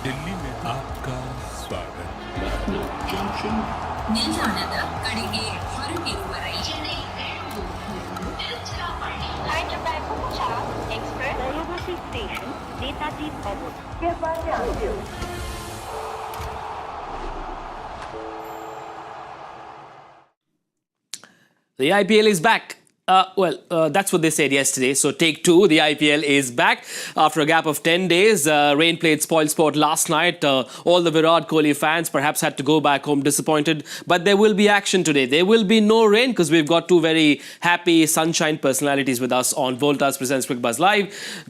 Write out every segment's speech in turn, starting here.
दिल्ली में आपका स्वागत. Lucknow Junction. ನಿಲ್ದಾಣದ ಕಡೆಗೆ ಹೊರಟಿರುವ ರೈಲು Hyderabad Punjab Express Dayavati Station Netaji Bhavan. The IPL is back. That's what they said yesterday. So take two, the IPL is back. After a gap of 10 days, rain played spoilsport last night. All the Virat Kohli fans perhaps had to go back home disappointed. But there will be action today. There will be no rain because we've got two very happy sunshine personalities with us on Voltas presents Cricbuzz Live.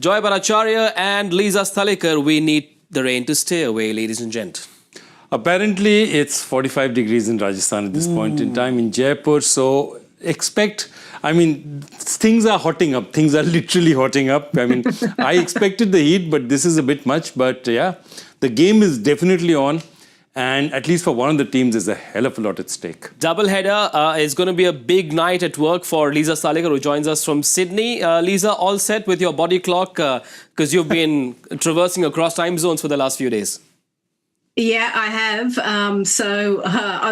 Joy Bhattacharjya and Lisa Sthalekar. We need the rain to stay away, ladies and gents. Apparently, it's 45 degrees in Rajasthan at this point in time, in Jaipur. So things are hotting up. Things are literally hotting up. I expected the heat, but this is a bit much. But yeah, the game is definitely on. And at least for one of the teams, there's a hell of a lot at stake. Double header is going to be a big night at work for Lisa Sthalekar, who joins us from Sydney. Lisa, all set with your body clock because you've been traversing across time zones for the last few days. Yeah, I have.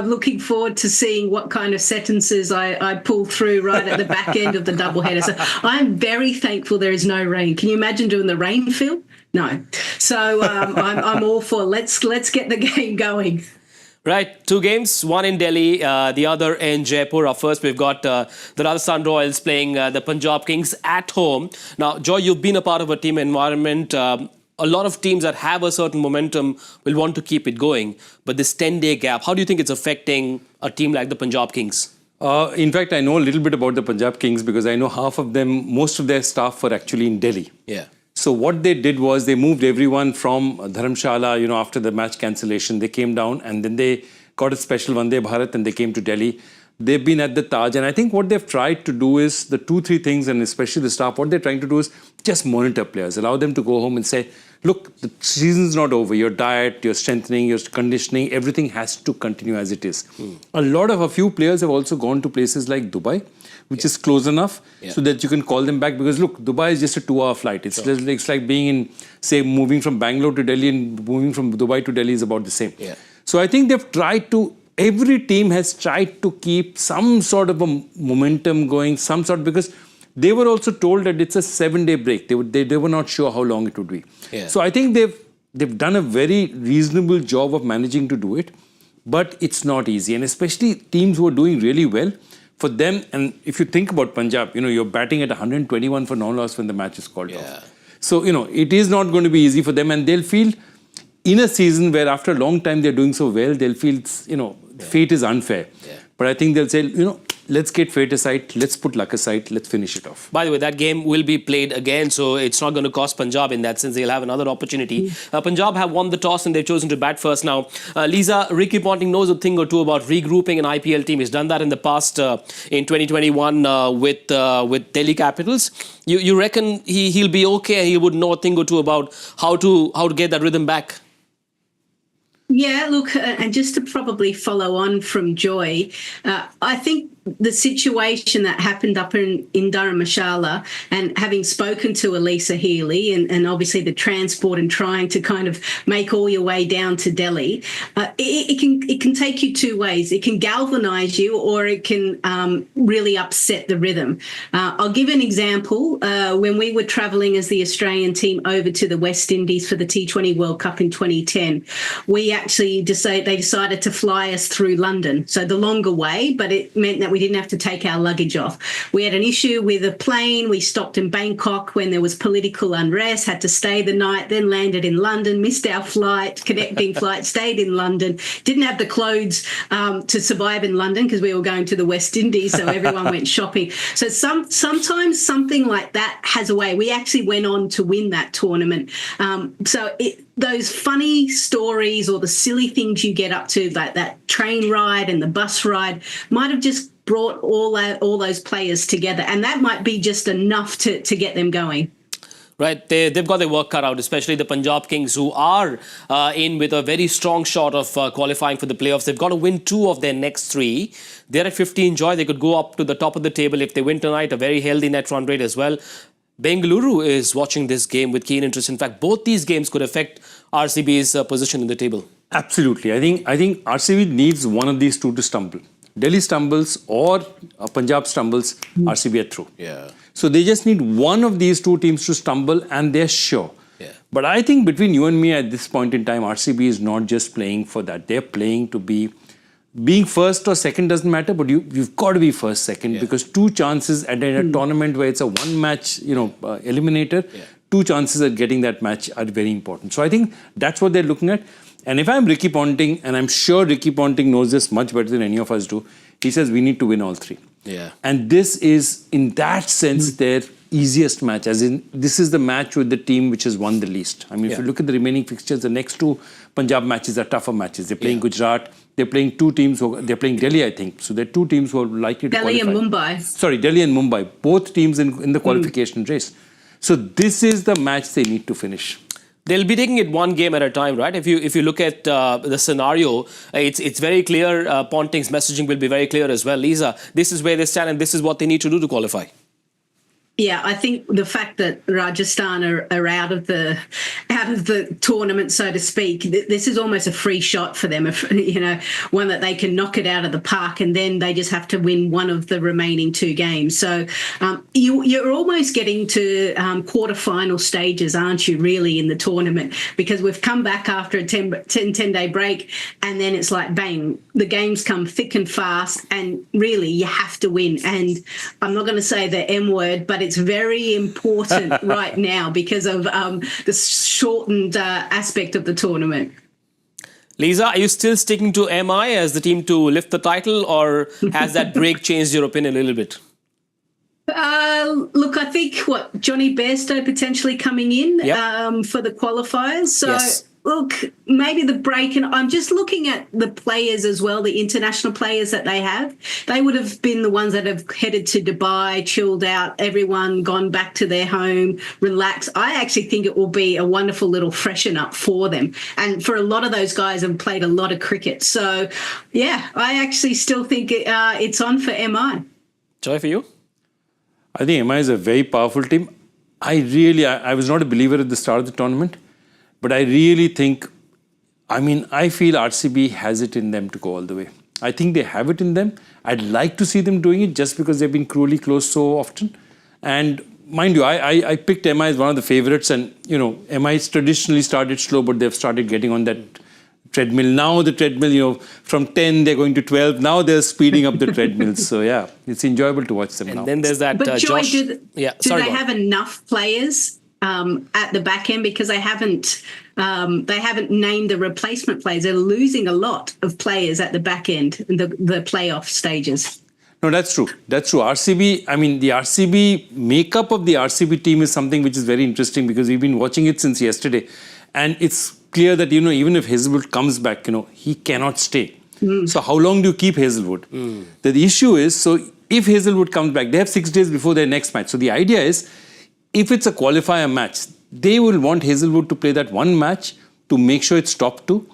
I'm looking forward to seeing what kind of sentences I pull through right at the back end of the doubleheader. So I'm very thankful there is no rain. Can you imagine doing the rain, Phil? No. So I'm all for let's get the game going. Right, two games, one in Delhi, the other in Jaipur. Up first, we've got the Rajasthan Royals playing the Punjab Kings at home. Now, Joy, you've been a part of a team environment. A lot of teams that have a certain momentum will want to keep it going. But this 10-day gap, how do you think it's affecting a team like the Punjab Kings? In fact, I know a little bit about the Punjab Kings because I know most of their staff were actually in Delhi. Yeah. So what they did was they moved everyone from Dharamshala, after the match cancellation. They came down and then they got a special Vande Bharat and they came to Delhi. They've been at the Taj, and I think what they've tried to do is the 2-3 things, and especially the staff, what they're trying to do is just monitor players, allow them to go home and say, look, the season's not over. Your diet, your strengthening, your conditioning, everything has to continue as it is. A few players have also gone to places like Dubai, which is close enough so that you can call them back. Because look, Dubai is just a 2-hour flight. It's like being in, say, moving from Bangalore to Delhi and moving from Dubai to Delhi is about the same. Yeah. So I think they've tried to, every team has tried to keep some sort of a momentum going, because they were also told that it's a 7-day break. They were not sure how long it would be. Yeah. So I think they've done a very reasonable job of managing to do it, but it's not easy. And especially teams who are doing really well, for them, and if you think about Punjab, you're batting at 121 for no-loss when the match is called off. So, it is not going to be easy for them, and they'll feel in a season where after a long time they're doing so well, they'll feel, fate is unfair. Yeah. But I think they'll say, let's get fate aside, let's put luck aside, let's finish it off. By the way, that game will be played again, so it's not going to cost Punjab in that sense. They'll have another opportunity. Punjab have won the toss and they've chosen to bat first now. Lisa, Ricky Ponting knows a thing or two about regrouping an IPL team. He's done that in the past in 2021 with Delhi Capitals. You reckon he'll be okay? He would know a thing or two about how to get that rhythm back? Yeah, look, and just to probably follow on from Joy, I think the situation that happened up in Dharamshala, and having spoken to Elisa Healy and obviously the transport and trying to kind of make all your way down to Delhi, it can take you two ways. It can galvanise you or it can really upset the rhythm. I'll give an example. When we were travelling as the Australian team over to the West Indies for the T20 World Cup in 2010, we actually decided to fly us through London. So the longer way, but it meant that we didn't have to take our luggage off. We had an issue with a plane. We stopped in Bangkok when there was political unrest, had to stay the night, then landed in London, missed our flight, connecting flight, stayed in London, didn't have the clothes to survive in London because we were going to the West Indies, so everyone went shopping. So sometimes something like that has a way. We actually went on to win that tournament. Those funny stories or the silly things you get up to, like that train ride and the bus ride, might have just brought all those players together, and that might be just enough to get them going. Right, they've got their work cut out, especially the Punjab Kings, who are in with a very strong shot of qualifying for the playoffs. They've got to win 2 of their next 3. They're at 15, Joy. They could go up to the top of the table if they win tonight. A very healthy net run rate as well. Bengaluru is watching this game with keen interest. In fact, both these games could affect RCB's position in the table. Absolutely. I think RCB needs one of these two to stumble. Delhi stumbles or Punjab stumbles, RCB are through. Yeah. So they just need one of these two teams to stumble and they're sure. Yeah. But I think between you and me at this point in time, RCB is not just playing for that. They're playing to being first or second doesn't matter, but you've got to be first, second, because two chances at a tournament where it's a one-match, eliminator, two chances at getting that match are very important. So I think that's what they're looking at. And if I'm Ricky Ponting, and I'm sure Ricky Ponting knows this much better than any of us do, he says we need to win all three. Yeah. And this is, in that sense, their easiest match. As in, this is the match with the team which has won the least. I mean, if you look at the remaining fixtures, the next two Punjab matches are tougher matches. They're playing Gujarat. They're playing two teams. They're playing Delhi, I think. So they're two teams who are likely to qualify. Delhi and Mumbai. Sorry, Delhi and Mumbai. Both teams in the qualification race. So this is the match they need to finish. They'll be taking it one game at a time, right? If you look at the scenario, it's very clear. Ponting's messaging will be very clear as well. Lisa, this is where they stand and this is what they need to do to qualify. Yeah, I think the fact that Rajasthan are out of the tournament, so to speak, this is almost a free shot for them. One that they can knock it out of the park, and then they just have to win one of the remaining two games. So you're almost getting to quarterfinal stages, aren't you? Really, in the tournament, because we've come back after a 10-day break, and then it's like bang, the games come thick and fast, and really you have to win. And I'm not going to say the M word, but it's very important right now because of the shortened aspect of the tournament. Lisa, are you still sticking to MI as the team to lift the title, or has that break changed your opinion a little bit? Look, I think Johnny Bairstow potentially coming in for the qualifiers. So look, maybe the break, and I'm just looking at the players as well, the international players that they have. They would have been the ones that have headed to Dubai, chilled out, everyone gone back to their home, relaxed. I actually think it will be a wonderful little freshen up for them. And for a lot of those guys have played a lot of cricket. So, yeah, I actually still think it's on for MI. Joy, for you? I think MI is a very powerful team. I was not a believer at the start of the tournament. But I really think, I feel RCB has it in them to go all the way. I think they have it in them. I'd like to see them doing it just because they've been cruelly close so often. And mind you, I picked MI as one of the favourites, and, MI's traditionally started slow, but they've started getting on that treadmill. Now the treadmill, from 10, they're going to 12. Now they're speeding up the treadmill. So, yeah, it's enjoyable to watch them now. And then there's that But Joy, Josh. do they have enough players at the back end, because they haven't named the replacement players. They're losing a lot of players at the back end in the playoff stages. No, that's true. That's true. RCB, the RCB makeup of the RCB team is something which is very interesting because we've been watching it since yesterday. And it's clear that, even if Hazelwood comes back, he cannot stay. So how long do you keep Hazelwood? The issue is, so if Hazelwood comes back, they have 6 days before their next match. So the idea is, if it's a qualifier match, they will want Hazelwood to play that one match to make sure it's top 2.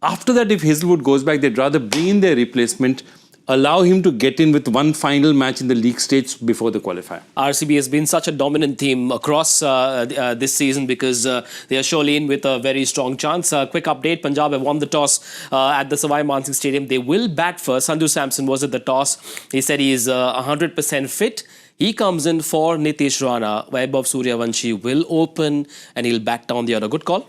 After that, if Hazelwood goes back, they'd rather bring in their replacement, allow him to get in with one final match in the league stage before the qualifier. RCB has been such a dominant team across this season because they are surely in with a very strong chance. Quick update, Punjab have won the toss at the Savai Mansingh Stadium. They will bat first. Sanju Samson was at the toss. He said he is 100% fit. He comes in for Nitish Rana. Vaibhav Suryavanshi will open and he'll bat down the order. Good call?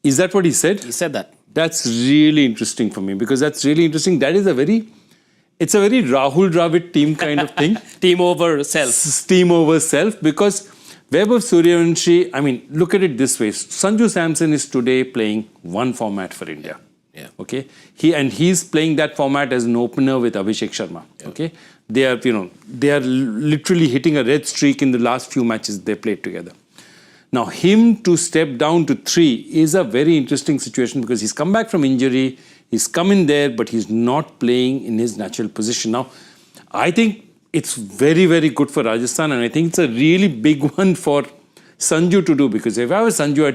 Is that what he said? He said that. That's really interesting for me because that's really interesting. That is it's a very Rahul Dravid team kind of thing. Team over self. Team over self, because Vaibhav Suryavanshi, look at it this way. Sanju Samson is today playing one format for India. Yeah. Okay. He's playing that format as an opener with Abhishek Sharma. Yeah. Okay. They are literally hitting a red streak in the last few matches they played together. Now, him to step down to 3 is a very interesting situation because he's come back from injury. He's come in there, but he's not playing in his natural position. Now, I think it's very, very good for Rajasthan, and I think it's a really big one for Sanju to do, because if I was Sanju,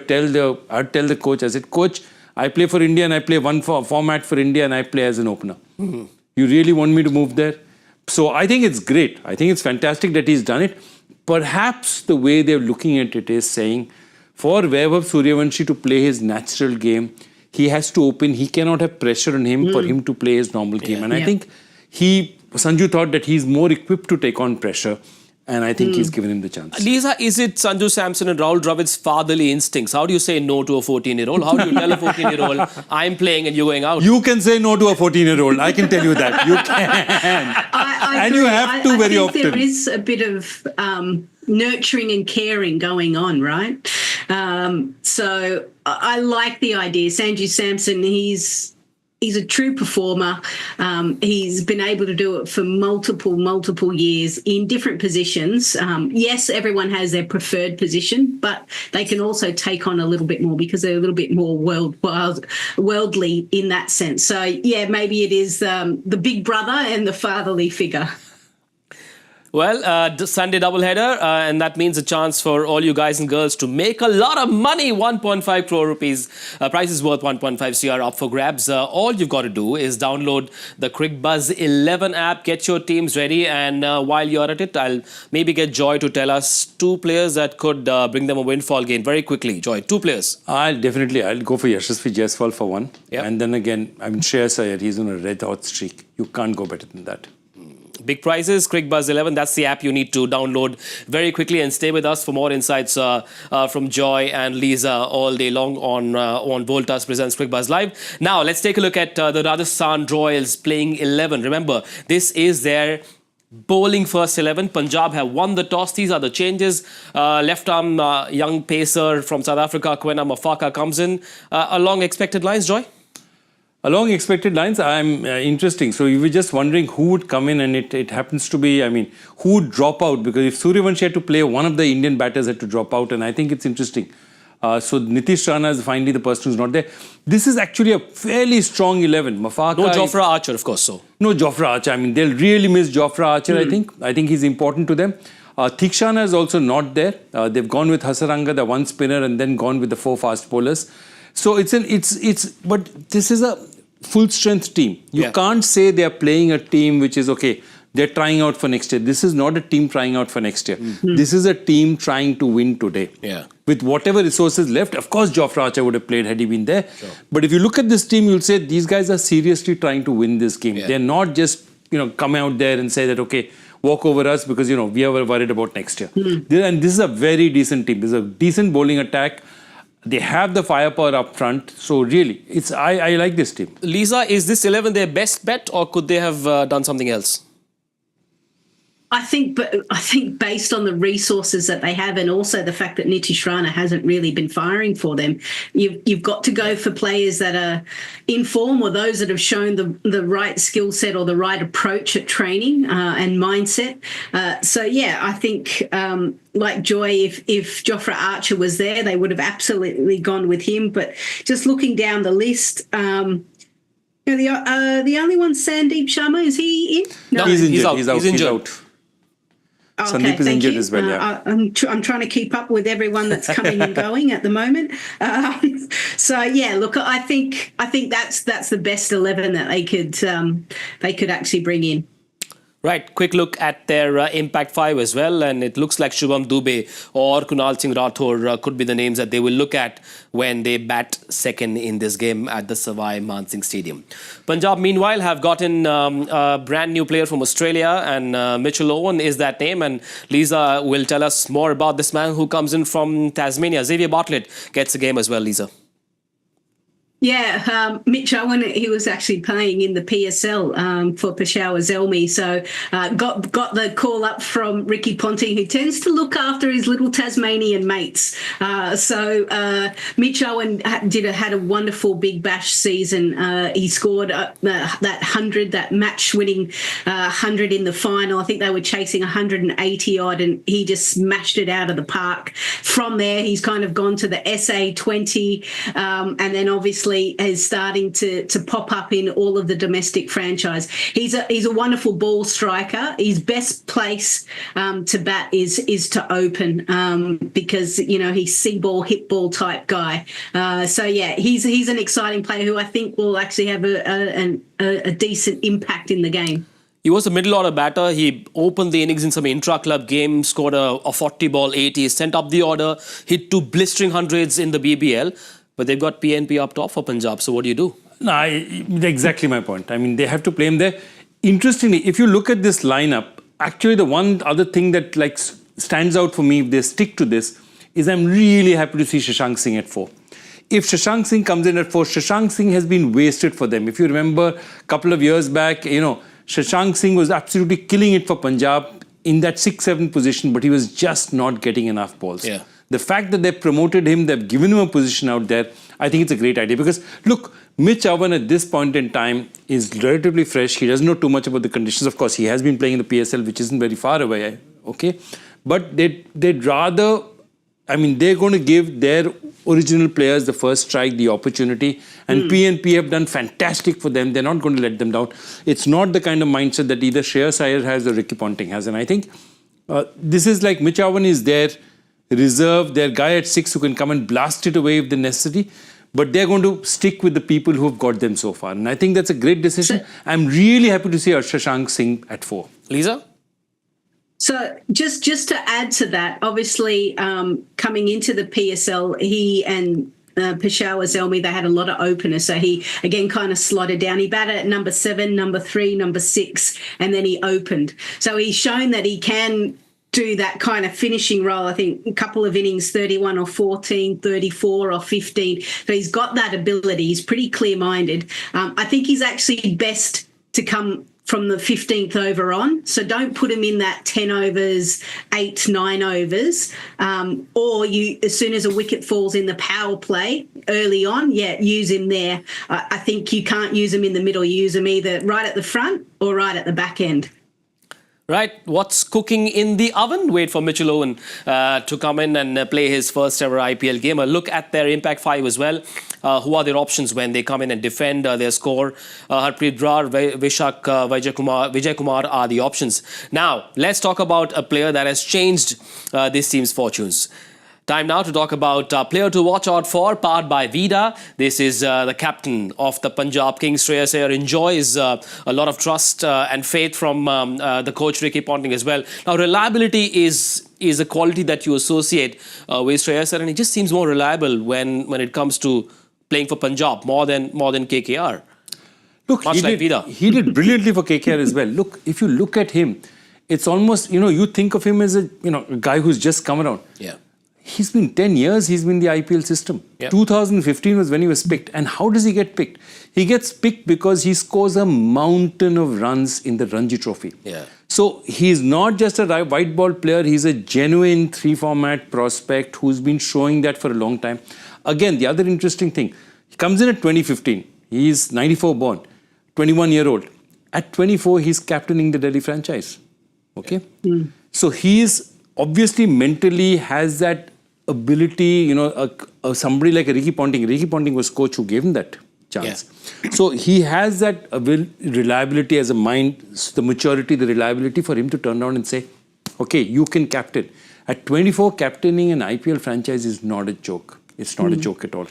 I'd tell the coach, I said, Coach, I play for India and I play one format for India and I play as an opener. Mm-hmm. You really want me to move there? So I think it's great. I think it's fantastic that he's done it. perhaps the way they're looking at it is saying, for Vaibhav Suryavanshi to play his natural game, he has to open. He cannot have pressure on him for him to play his normal game. And I think Sanju thought that he's more equipped to take on pressure. And I think he's given him the chance. Lisa, is it Sanju Samson and Rahul Dravid's fatherly instincts? How do you say no to a 14-year-old? How do you tell a 14-year-old, I'm playing and you're going out? You can say no to a 14-year-old. I can tell you that. You can. I And agree. you have to I very think often. there is a bit of nurturing and caring going on, right? So I like the idea. Sanju Samson, he's a true performer. He's been able to do it for multiple years in different positions. Yes, everyone has their preferred position, but they can also take on a little bit more because they're a little bit more worldly in that sense. So, yeah, maybe it is the big brother and the fatherly figure. Well, Sunday doubleheader, and that means a chance for all you guys and girls to make a lot of money. 1.5 crore rupees. Price is worth 1.5 CR up for grabs. All you've got to do is download the Cricbuzz 11 app, get your teams ready, and while you're at it, I'll maybe get Joy to tell us 2 players that could bring them a windfall gain very quickly. Joy, 2 players. I'll go for Yashasvi Jaiswal for one. Yep. And then again, Shreyas Iyer, he's on a red hot streak. You can't go better than that. Big prizes, Cricbuzz 11. That's the app you need to download very quickly, and stay with us for more insights from Joy and Lisa all day long on Voltas presents Cricbuzz Live. Now, let's take a look at the Rajasthan Royals playing 11. Remember, this is their bowling first 11. Punjab have won the toss. These are the changes. Left arm young pacer from South Africa, Kwena Mafaka comes in. Along expected lines, Joy? Along expected lines, I'm interesting. So you were just wondering who would come in, and it happens to be, who would drop out? Because if Suryavanshi had to play, one of the Indian batters had to drop out, and I think it's interesting. So Nitish Rana is finally the person who's not there. This is actually a fairly strong 11. Mafaka No Jofra Archer, of course. No Jofra Archer. They'll really miss Jofra Archer, I think. I think he's important to them. Thikshana is also not there. They've gone with Hasaranga, the one spinner, and then gone with the 4 fast bowlers. So but this is a full strength team. You can't say they're playing a team which is okay. They're trying out for next year. This is not a team trying out for next year. This is a team trying to win today. Yeah. With whatever resources left, of course, Jofra Archer would have played had he been there. Sure. But if you look at this team, you'll say these guys are seriously trying to win this game. Yeah. They're not just come out there and say that okay, walk over us because we are worried about next year. And this is a very decent team. This is a decent bowling attack. They have the firepower up front. So really, I like this team. Lisa, is this 11 their best bet, or could they have done something else? I think based on the resources that they have, and also the fact that Nitish Rana hasn't really been firing for them, you've got to go for players that are in form, or those that have shown the right skill set or the right approach at training and mindset. So yeah, I think like Joy, if Jofra Archer was there, they would have absolutely gone with him. But just looking down the list. The only one, Sandeep Sharma, is he in? No, he's injured. He's out. Okay, Sandeep is injured as well, yeah. I'm trying to keep up with everyone that's coming and going at the moment. So yeah, look, I think that's the best 11 that they could actually bring in. Right, quick look at their Impact 5 as well, and it looks like Shubham Dubey or Kunal Singh Rathore could be the names that they will look at when they bat second in this game at the Savai Man Singh Stadium. Punjab, meanwhile, have gotten a brand new player from Australia, and Mitchell Owen is that name, and Lisa will tell us more about this man who comes in from Tasmania. Xavier Bartlett gets a game as well, Lisa. Yeah, Mitch Owen, he was actually playing in the PSL for Peshawar Zelmi. So got the call up from Ricky Ponting, who tends to look after his little Tasmanian mates. So Mitch Owen had a wonderful Big Bash season. He scored that 100, that match-winning 100 in the final. I think they were chasing 180 odd, and he just smashed it out of the park. From there, he's kind of gone to the SA20, and then obviously is starting to pop up in all of the domestic franchise. He's a wonderful ball striker. His best place to bat is to open because he's see ball, hit ball type guy. So yeah, he's an exciting player who I think will actually have a decent impact in the game. He was a middle order batter. He opened the innings in some intra-club game, scored a 40-ball 80, sent up the order, hit 2 blistering hundreds in the BBL. But they've got PNP up top for Punjab. So what do you do? No, exactly my point. I mean, they have to play him there. Interestingly, if you look at this lineup, actually the one other thing that like stands out for me, if they stick to this, is I'm really happy to see Shashank Singh at 4. If Shashank Singh comes in at 4, Shashank Singh has been wasted for them. If you remember a couple of years back, Shashank Singh was absolutely killing it for Punjab in that 6-7 position, but he was just not getting enough balls. Yeah. The fact that they promoted him, they've given him a position out there, I think it's a great idea. Because, look, Mitch Owen at this point in time is relatively fresh. He doesn't know too much about the conditions. Of course, he has been playing in the PSL, which isn't very far away, okay? But they'd rather... they're going to give their original players the first strike, the opportunity. And PNP have done fantastic for them. They're not going to let them down. It's not the kind of mindset that either Shreyas Iyer has or Ricky Ponting has. And I think this is like Mitch Owen is their reserve, their guy at 6 who can come and blast it away if the necessity. But they're going to stick with the people who have got them so far. And I think that's a great decision. I'm really happy to see Shashank Singh at 4. Lisa? So just to add to that, obviously coming into the PSL, he and Peshawar Zelmi, they had a lot of openers. So he, again, kind of slotted down. He batted at number 7, number 3, number 6, and then he opened. So he's shown that he can do that kind of finishing role. I think a couple of innings, 31 or 14, 34 or 15. So he's got that ability. He's pretty clear-minded. I think he's actually best to come from the 15th over on. So don't put him in that 10 overs, 8, 9 overs. Or you, as soon as a wicket falls in the power play early on, use him there. I think you can't use him in the middle. You use him either right at the front or right at the back end. Right, what's cooking in the oven? Wait for Mitchell Owen to come in and play his first ever IPL game. A look at their Impact 5 as well. Who are their options when they come in and defend their score? Harpreet Brar, Vishak, Vijay Kumar are the options. Now, let's talk about a player that has changed this team's fortunes. Time now to talk about a player to watch out for, powered by Vida. This is the captain of the Punjab Kings. Shreyas Iyer enjoys a lot of trust and faith from the coach Ricky Ponting as well. Now, reliability is a quality that you associate with Shreyas Iyer, and he just seems more reliable when it comes to playing for Punjab more than KKR. Look, Much like Vida. He did brilliantly for KKR as well. Look, if you look at him, it's almost, you think of him as a guy who's just come around. Yeah. He's been 10 years, he's been in the IPL system. Yep. 2015 was when he was picked. And how does he get picked? He gets picked because he scores a mountain of runs in the Ranji Trophy. Yeah. So he's not just a white ball player, he's a genuine 3-format prospect who's been showing that for a long time. Again, the other interesting thing, he comes in at 2015. He's 94 born, 21-year-old. At 24, he's captaining the Delhi franchise. Okay? So he's obviously mentally has that ability, somebody like a Ricky Ponting. Ricky Ponting was coach who gave him that chance. Yeah. So he has that reliability as a mind, the maturity, the reliability for him to turn around and say, okay, you can captain. At 24, captaining an IPL franchise is not a joke. It's not a joke at all.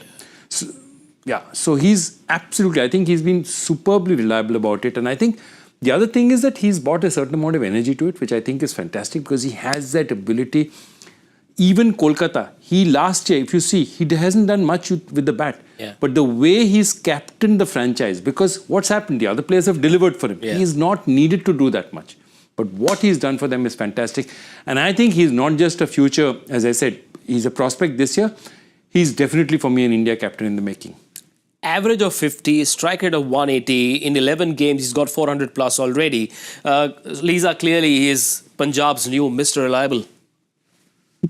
So he's absolutely, I think he's been superbly reliable about it. And I think the other thing is that he's brought a certain amount of energy to it, which I think is fantastic because he has that ability. Even Kolkata, last year, if you see, he hasn't done much with the bat. Yeah. But the way he's captained the franchise, because what's happened, the other players have delivered for him. Yeah. He's not needed to do that much. But what he's done for them is fantastic. And I think he's not just a future, as I said, he's a prospect this year. He's definitely, for me, an India captain in the making. Average of 50, strike rate of 180. In 11 games, he's got 400 plus already. Lisa, clearly, he is Punjab's new Mr. Reliable.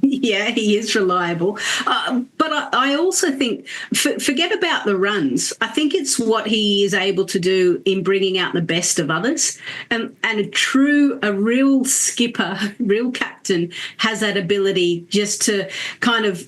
Yeah, he is reliable. But I also think, forget about the runs. I think it's what he is able to do in bringing out the best of others. And a real skipper, real captain has that ability just to kind of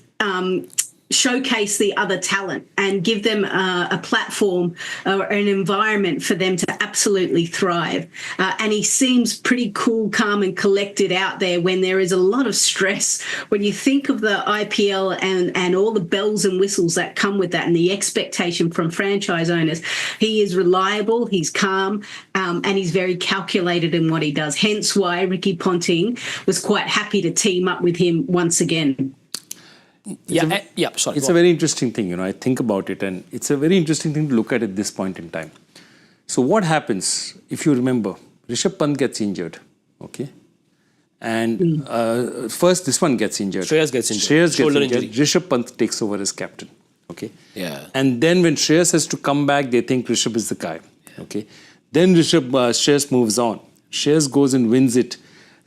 showcase the other talent and give them a platform or an environment for them to absolutely thrive. And he seems pretty cool, calm and collected out there when there is a lot of stress. When you think of the IPL and all the bells and whistles that come with that and the expectation from franchise owners, he is reliable, he's calm, and he's very calculated in what he does. Hence why Ricky Ponting was quite happy to team up with him once again. Sorry. It's a very interesting thing, I think about it, and it's a very interesting thing to look at this point in time. So what happens, if you remember, Rishabh Pant gets injured, okay? And first this one gets injured. Shreyas gets injured. Shoulder injury. Rishabh Pant takes over as captain, okay? Yeah. And then when Shreyas has to come back, they think Rishabh is the guy, okay? Then Shreyas moves on. Shreyas goes and wins it.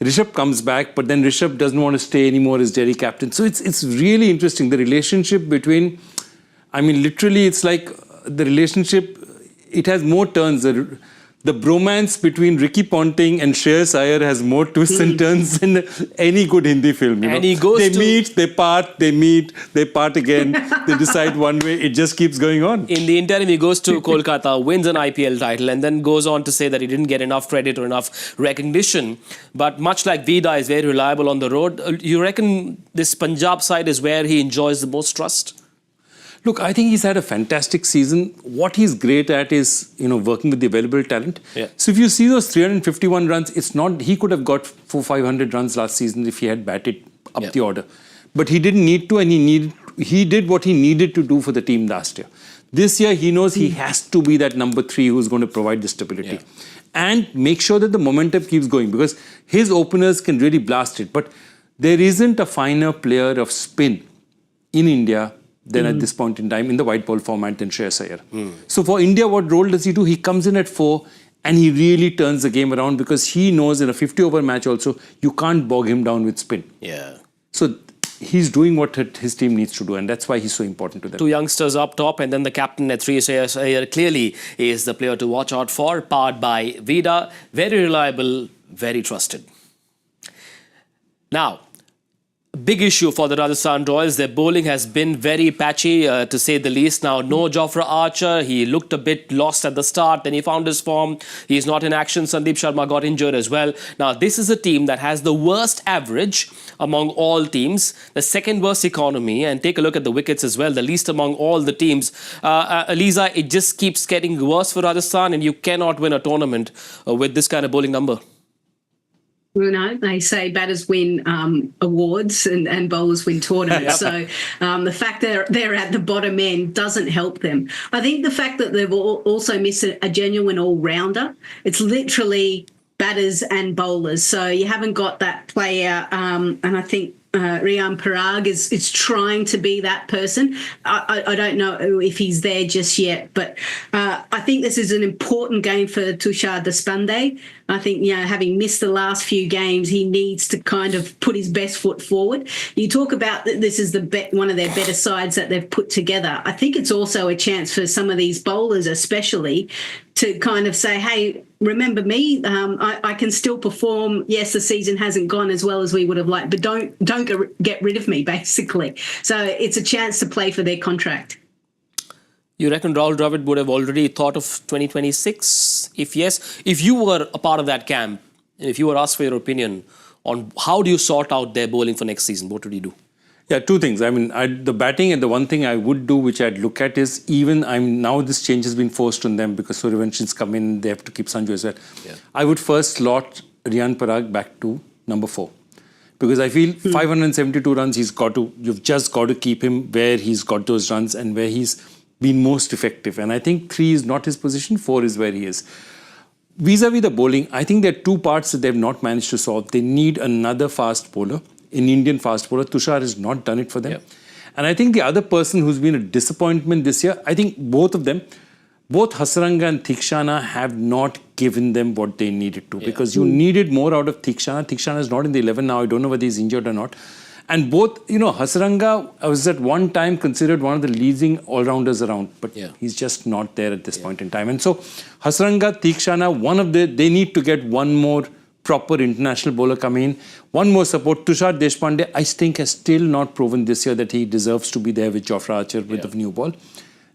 Rishabh comes back, but then Rishabh doesn't want to stay anymore as Delhi captain. So it's really interesting. The relationship between, literally it's like the relationship, it has more turns. The bromance between Ricky Ponting and Shreyas Iyer has more twists and turns than any good Hindi film. They meet, they part, they meet, they part again. They decide one way. It just keeps going on. In the interim, he goes to Kolkata, wins an IPL title, and then goes on to say that he didn't get enough credit or enough recognition. But much like Vida is very reliable on the road, you reckon this Punjab side is where he enjoys the most trust? Look, I think he's had a fantastic season. What he's great at is, working with the available talent. Yeah. So if you see those 351 runs, it's not, he could have got 400-500 runs last season if he had batted up the order. But he didn't need to, and he did what he needed to do for the team last year. This year, he knows he has to be that number 3 who's going to provide the stability. And make sure that the momentum keeps going, because his openers can really blast it. But there isn't a finer player of spin in India than at this point in time in the white ball format than Shreyas Iyer. So for India, what role does he do? He comes in at 4 and he really turns the game around, because he knows in a 50-over match also, you can't bog him down with spin. Yeah. So he's doing what his team needs to do, and that's why he's so important to them. 2 youngsters up top, and then the captain at 3, Shreyas Iyer, clearly is the player to watch out for, powered by Vida. Very reliable, very trusted. Now, big issue for the Rajasthan Royals. Their bowling has been very patchy, to say the least. Now, no Jofra Archer. He looked a bit lost at the start. Then he found his form. He's not in action. Sandeep Sharma got injured as well. Now, this is a team that has the worst average among all teams, the second worst economy, and take a look at the wickets as well, the least among all the teams. Aliza, it just keeps getting worse for Rajasthan, and you cannot win a tournament with this kind of bowling number. They say batters win awards and bowlers win tournaments. So the fact that they're at the bottom end doesn't help them. I think the fact that they've also missed a genuine all-rounder, it's literally batters and bowlers. So you haven't got that player, and I think Riyan Parag is trying to be that person. I don't know if he's there just yet, but I think this is an important game for Tushar Deshpande. I think, having missed the last few games, he needs to kind of put his best foot forward. You talk about this is one of their better sides that they've put together. I think it's also a chance for some of these bowlers especially to kind of say, hey, remember me, I can still perform. Yes, the season hasn't gone as well as we would have liked, but don't get rid of me, basically. So it's a chance to play for their contract. You reckon Rahul Dravid would have already thought of 2026? If yes, if you were a part of that camp, and if you were asked for your opinion on how do you sort out their bowling for next season, what would you do? Yeah, 2 things. The batting, and the one thing I would do, which I'd look at, is now this change has been forced on them because Suryavansh's come in, they have to keep Sanju as well. Yeah. I would first slot Riyan Parag back to number 4. Because I feel 572 runs, you've just got to keep him where he's got those runs and where he's been most effective. And I think 3 is not his position, 4 is where he is. Vis-a-vis the bowling, I think there are 2 parts that they've not managed to solve. They need another fast bowler, an Indian fast bowler. Tushar has not done it for them. Yeah. And I think the other person who's been a disappointment this year, I think both of them, both Hasaranga and Theekshana have not given them what they needed to. Yeah. Because you needed more out of Theekshana. Theekshana is not in the 11 now. I don't know whether he's injured or not. And both, Hasaranga was at one time considered one of the leading all-rounders around, but he's just not there at this point in time. And so Hasaranga, Theekshana, they need to get one more proper international bowler coming in. One more support, Tushar Deshpande, I think has still not proven this year that he deserves to be there with Jofra Archer with the new ball.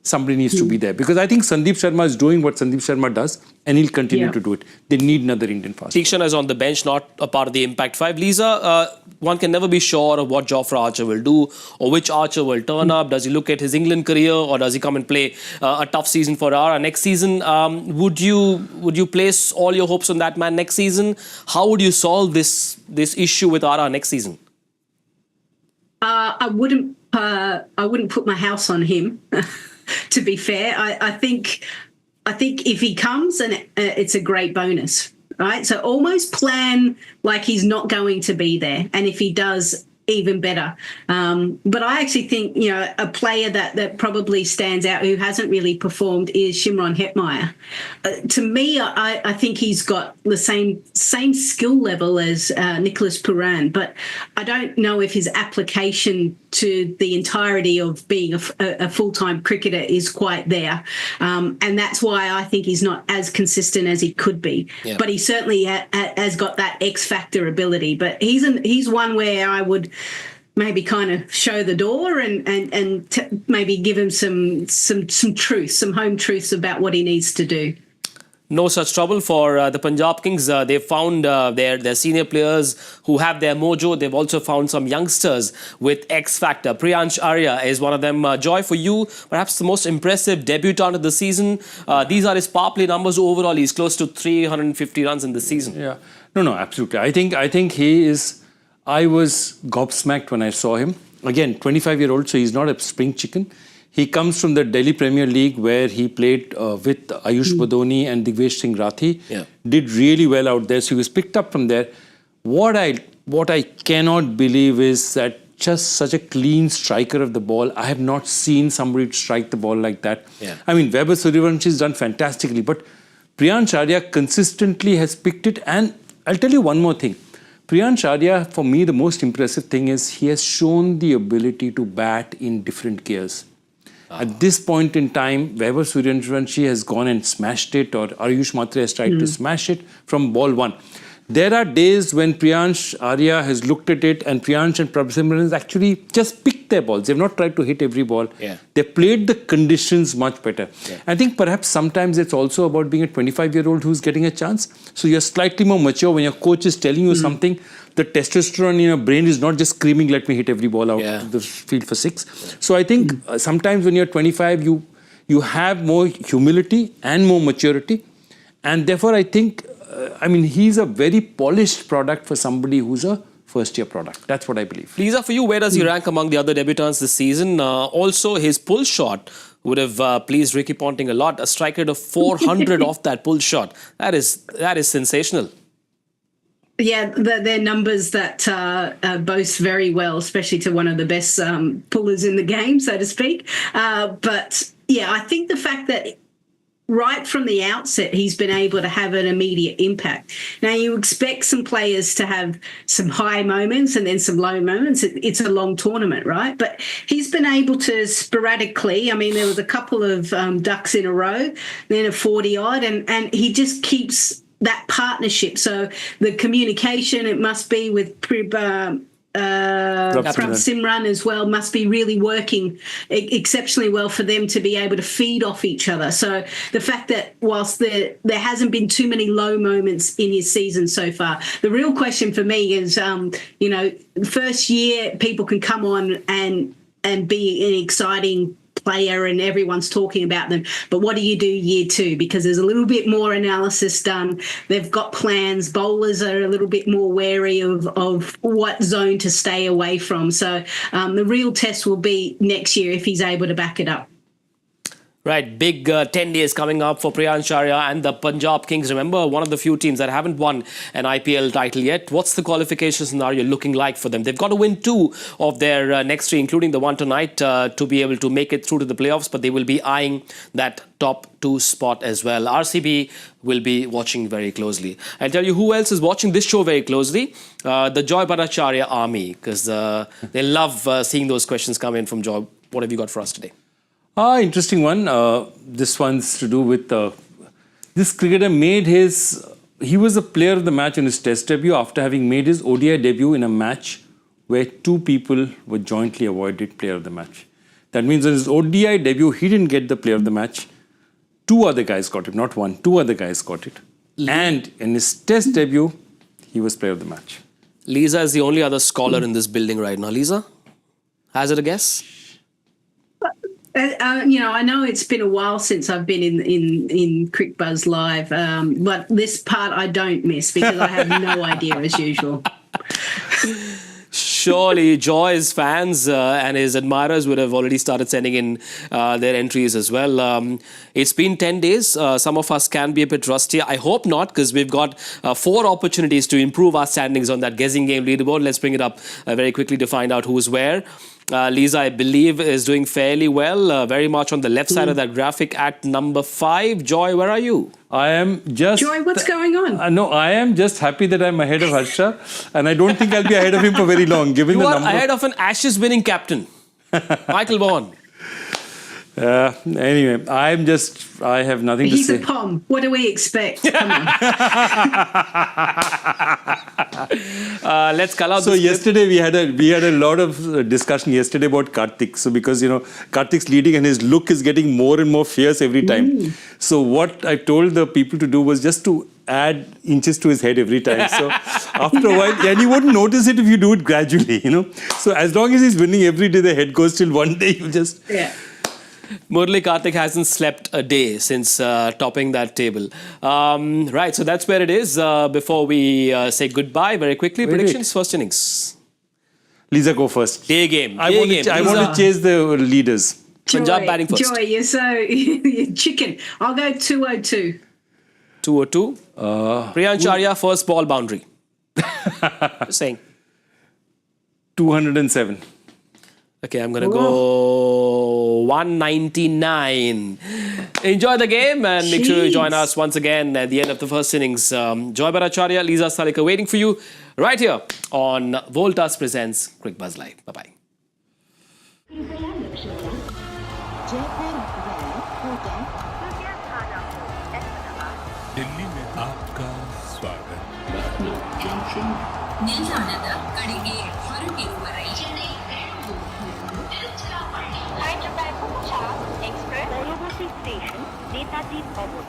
Somebody needs to be there because I think Sandeep Sharma is doing what Sandeep Sharma does and he'll continue to do it. They need another Indian fast bowler. Teakshan is on the bench, not a part of the Impact 5. Lisa, one can never be sure of what Jofra Archer will do or which Archer will turn up. Does he look at his England career or does he come and play a tough season for Ara next season? Would you place all your hopes on that man next season? How would you solve this issue with Ara next season? I wouldn't put my house on him. To be fair, I think if he comes, and it's a great bonus, right? So almost plan like he's not going to be there, and if he does, even better. But I actually think, a player that probably stands out who hasn't really performed is Shimron Hetmeyer. To me, I think he's got the same skill level as Nicholas Puran, but I don't know if his application to the entirety of being a full-time cricketer is quite there. And that's why I think he's not as consistent as he could be. Yeah. But he certainly has got that X-factor ability. But he's one where I would maybe kind of show the door and maybe give him some truth, some home truths about what he needs to do. No such trouble for the Punjab Kings. They've found their senior players who have their mojo. They've also found some youngsters with X factor. Priyansh Arya is one of them. Joy, for you, perhaps the most impressive debutant of the season. These are his power play numbers overall. He's close to 350 runs in the season. Yeah, no, absolutely. I think he is. I was gobsmacked when I saw him. Again, 25-year-old, so he's not a spring chicken. He comes from the Delhi Premier League where he played with Ayush Badoni and Digvesh Singh Rathi. Yeah. Did really well out there. So he was picked up from there. What I cannot believe is that just such a clean striker of the ball. I have not seen somebody strike the ball like that. Yeah. I mean, Weber Suryavanshi has done fantastically, but Priyansh Arya consistently has picked it. And I'll tell you one more thing. Priyansh Arya, for me, the most impressive thing is he has shown the ability to bat in different gears. At this point in time, Weber Suryavanshi has gone and smashed it, or Ayush Matre has tried to smash it from ball one. There are days when Priyansh Arya has looked at it and Priyansh and Prabhasimran has actually just picked their balls. They've not tried to hit every ball. Yeah. They played the conditions much better. Yeah. I think perhaps sometimes it's also about being a 25-year-old who's getting a chance. So you're slightly more mature when your coach is telling you something. The testosterone in your brain is not just screaming, let me hit every ball out of the field for six. Yeah. So I think sometimes when you're 25, you have more humility and more maturity. And therefore, I think, he's a very polished product for somebody who's a first-year product. That's what I believe. Lisa, for you, where does he rank among the other debutants this season? Also, his pull shot would have pleased Ricky Ponting a lot. A strike rate of 400 off that pull shot. That is sensational. Yeah, they're numbers that boast very well, especially to one of the best pullers in the game, so to speak. But yeah, I think the fact that right from the outset, he's been able to have an immediate impact. Now, you expect some players to have some high moments and then some low moments. It's a long tournament, right? But he's been able to sporadically, there was a couple of ducks in a row, then a 40-odd, and he just keeps that partnership. So the communication, it must be with Prabhasimran as well, must be really working exceptionally well for them to be able to feed off each other. So the fact that whilst there hasn't been too many low moments in his season so far, the real question for me is, first year people can come on and be an exciting player and everyone's talking about them, but what do you do year two? Because there's a little bit more analysis done. They've got plans. Bowlers are a little bit more wary of what zone to stay away from. So the real test will be next year if he's able to back it up. Right, big 10 days coming up for Priyansh Arya and the Punjab Kings. Remember, one of the few teams that haven't won an IPL title yet. What's the qualification scenario looking like for them? They've got to win 2 of their next 3, including the one tonight, to be able to make it through to the playoffs. But they will be eyeing that top 2 spot as well. RCB will be watching very closely. I'll tell you who else is watching this show very closely. The Joy Bhattacharjya army, because they love seeing those questions come in from Joy. What have you got for us today? Interesting one. This one's to do with this cricketer made his he was a player of the match in his test debut after having made his ODI debut in a match where two people were jointly awarded player of the match. That means in his ODI debut, he didn't get the player of the match. Two other guys got it, not one. Two other guys got it. And in his test debut, he was player of the match. Lisa is the only other scholar in this building right now. Lisa, hazard a guess? I know it's been a while since I've been in Cricbuzz Live, but this part I don't miss because I have no idea as usual. Surely Joy's fans and his admirers would have already started sending in their entries as well. It's been 10 days. Some of us can be a bit rusty. I hope not, because we've got 4 opportunities to improve our standings on that Guezzing game leaderboard. Let's bring it up very quickly to find out who's where. Lisa, I believe, is doing fairly well, very much on the left side of that graphic at number 5. Joy, where are you? I am just... Joy, what's going on? No, I am just happy that I'm ahead of Harsha, and I don't think I'll be ahead of him for very long, given You the are number. ahead of an Ashes-winning captain, Michael Vaughan. Anyway, I have nothing He's to a say. POM. What do we expect? Come on. Let's call out So this yesterday we had a lot of discussion yesterday about Karthik. So because Karthik's leading and his look is getting more and more fierce every time. So what I told the people to do was just to add inches to his head every time. So after a while, and you wouldn't notice it if you do it gradually, So as long as he's winning every day, the head goes till one day you just... Yeah. Murali Karthik hasn't slept a day since topping that table. Right, so that's where it is. Before we say goodbye, very quickly, predictions, first innings. Lisa, go first. Day game. I want to chase the leaders. Punjab batting first. Joy, you're chicken. I'll go 202. 202. Priyansh Pulling first ball boundary. Just saying. 207. Okay, I'm going to go 199. Enjoy the game and make sure you join us once again at the end of the first innings. Joy Bhattacharjya, Lisa Sthalekar waiting for you right here on Voltas Presents Cricbuzz Live. Bye-bye. Delhi में आपका स्वागत Lucknow Junction. ನಿಲ್ದಾಣದ ಕಡೆಗೆ ಹೊರಟಿರುವ ರೈಲಲ್ಲಿ Hyderabad Punjab Express Rajagopal Station, Netaji Bhavan.